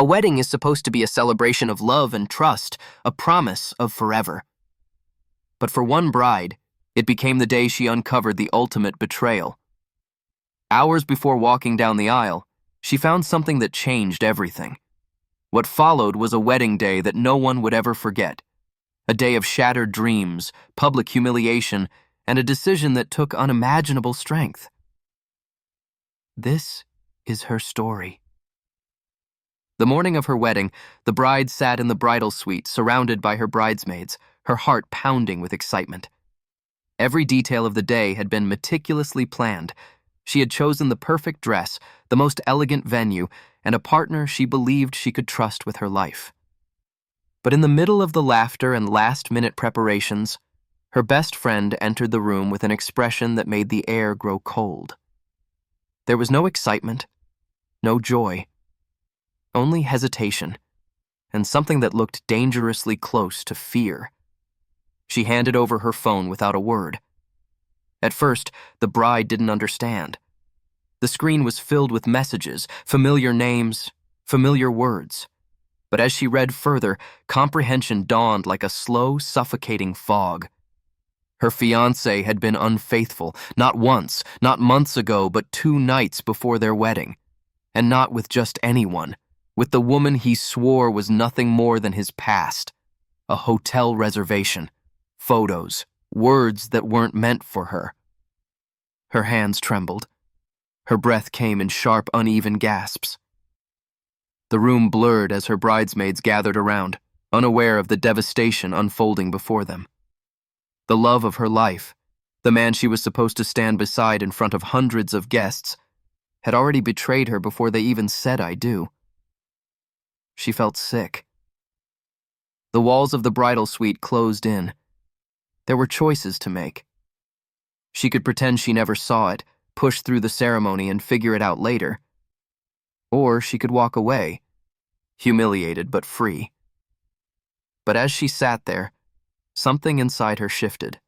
A wedding is supposed to be a celebration of love and trust, a promise of forever. But for one bride, it became the day she uncovered the ultimate betrayal. Hours before walking down the aisle, she found something that changed everything. What followed was a wedding day that no one would ever forget. A day of shattered dreams, public humiliation, and a decision that took unimaginable strength. This is her story. The morning of her wedding, the bride sat in the bridal suite, surrounded by her bridesmaids, her heart pounding with excitement. Every detail of the day had been meticulously planned. She had chosen the perfect dress, the most elegant venue, and a partner she believed she could trust with her life. But in the middle of the laughter and last-minute preparations, her best friend entered the room with an expression that made the air grow cold. There was no excitement, no joy, only hesitation, and something that looked dangerously close to fear. She handed over her phone without a word. At first, the bride didn't understand. The screen was filled with messages, familiar names, familiar words. But as she read further, comprehension dawned like a slow, suffocating fog. Her fiancé had been unfaithful, not once, not months ago, but 2 nights before their wedding. And not with just anyone, with the woman he swore was nothing more than his past. A hotel reservation, photos, words that weren't meant for her. Her hands trembled. Her breath came in sharp, uneven gasps. The room blurred as her bridesmaids gathered around, unaware of the devastation unfolding before them. The love of her life, the man she was supposed to stand beside in front of hundreds of guests, had already betrayed her before they even said "I do." She felt sick. The walls of the bridal suite closed in. There were choices to make. She could pretend she never saw it, push through the ceremony and figure it out later. Or she could walk away, humiliated but free. But as she sat there, something inside her shifted.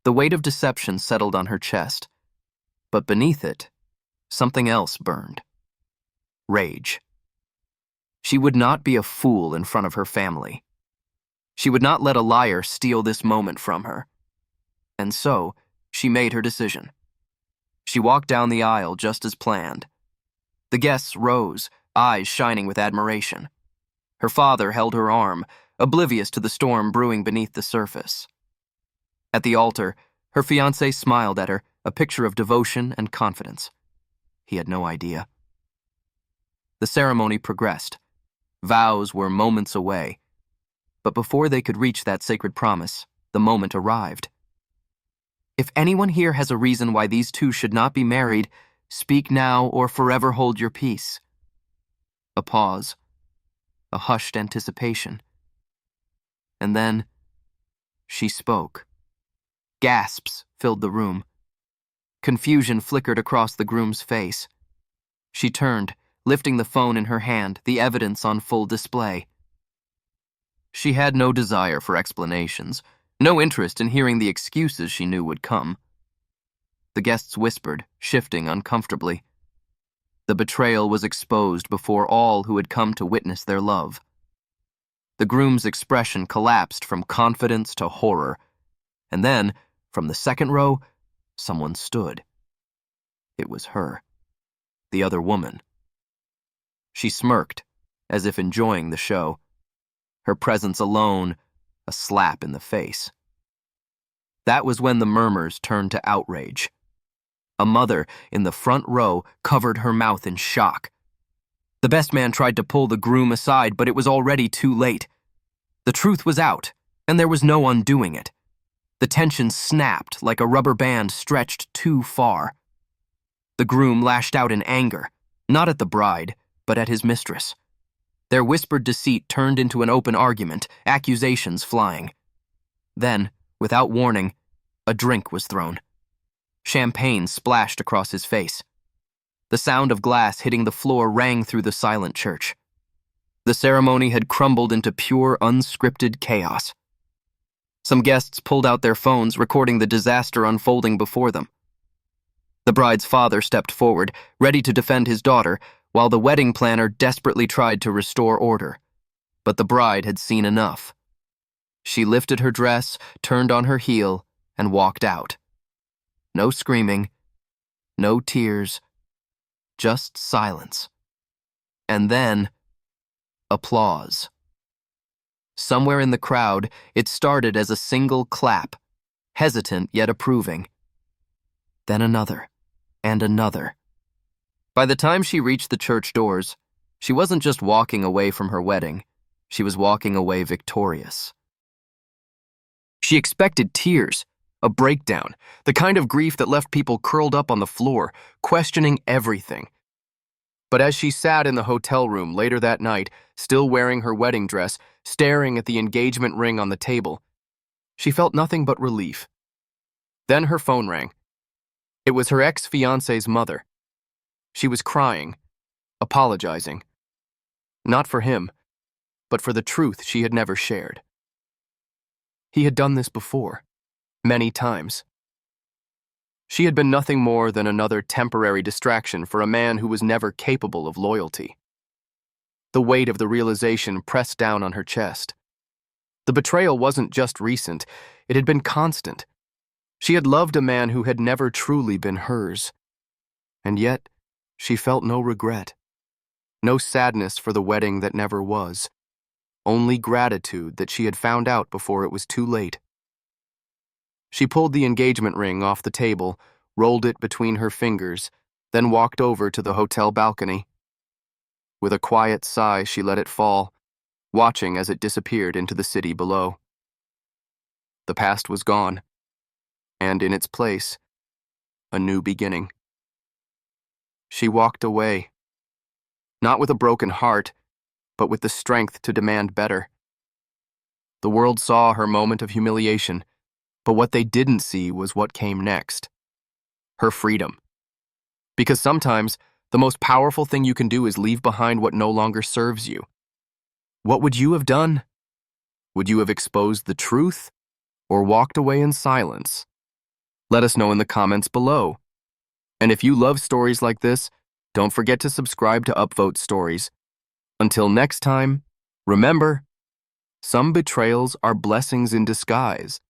The weight of deception settled on her chest, but beneath it, something else burned. Rage. She would not be a fool in front of her family. She would not let a liar steal this moment from her. And so, she made her decision. She walked down the aisle just as planned. The guests rose, eyes shining with admiration. Her father held her arm, oblivious to the storm brewing beneath the surface. At the altar, her fiancé smiled at her, a picture of devotion and confidence. He had no idea. The ceremony progressed. Vows were moments away. But before they could reach that sacred promise, the moment arrived. If anyone here has a reason why these two should not be married, speak now or forever hold your peace. A pause. A hushed anticipation. And then, she spoke. Gasps filled the room. Confusion flickered across the groom's face. She turned, lifting the phone in her hand, the evidence on full display. She had no desire for explanations, no interest in hearing the excuses she knew would come. The guests whispered, shifting uncomfortably. The betrayal was exposed before all who had come to witness their love. The groom's expression collapsed from confidence to horror, and then, from the second row, someone stood. It was her, the other woman. She smirked, as if enjoying the show. Her presence alone, a slap in the face. That was when the murmurs turned to outrage. A mother in the front row covered her mouth in shock. The best man tried to pull the groom aside, but it was already too late. The truth was out, and there was no undoing it. The tension snapped like a rubber band stretched too far. The groom lashed out in anger, not at the bride, but at his mistress. Their whispered deceit turned into an open argument, accusations flying. Then, without warning, a drink was thrown. Champagne splashed across his face. The sound of glass hitting the floor rang through the silent church. The ceremony had crumbled into pure, unscripted chaos. Some guests pulled out their phones, recording the disaster unfolding before them. The bride's father stepped forward, ready to defend his daughter, while the wedding planner desperately tried to restore order. But the bride had seen enough. She lifted her dress, turned on her heel, and walked out. No screaming, no tears, just silence. And then, applause. Somewhere in the crowd, it started as a single clap, hesitant yet approving. Then another, and another. By the time she reached the church doors, she wasn't just walking away from her wedding, she was walking away victorious. She expected tears, a breakdown, the kind of grief that left people curled up on the floor, questioning everything. But as she sat in the hotel room later that night, still wearing her wedding dress, staring at the engagement ring on the table, she felt nothing but relief. Then her phone rang. It was her ex-fiancé's mother. She was crying, apologizing. Not for him, but for the truth she had never shared. He had done this before, many times. She had been nothing more than another temporary distraction for a man who was never capable of loyalty. The weight of the realization pressed down on her chest. The betrayal wasn't just recent, it had been constant. She had loved a man who had never truly been hers. And yet, she felt no regret. No sadness for the wedding that never was. Only gratitude that she had found out before it was too late. She pulled the engagement ring off the table, rolled it between her fingers, then walked over to the hotel balcony. With a quiet sigh, she let it fall, watching as it disappeared into the city below. The past was gone, and in its place, a new beginning. She walked away, not with a broken heart, but with the strength to demand better. The world saw her moment of humiliation, but what they didn't see was what came next. Her freedom. Because sometimes, the most powerful thing you can do is leave behind what no longer serves you. What would you have done? Would you have exposed the truth, or walked away in silence? Let us know in the comments below. And if you love stories like this, don't forget to subscribe to Upvote Stories. Until next time, remember, some betrayals are blessings in disguise.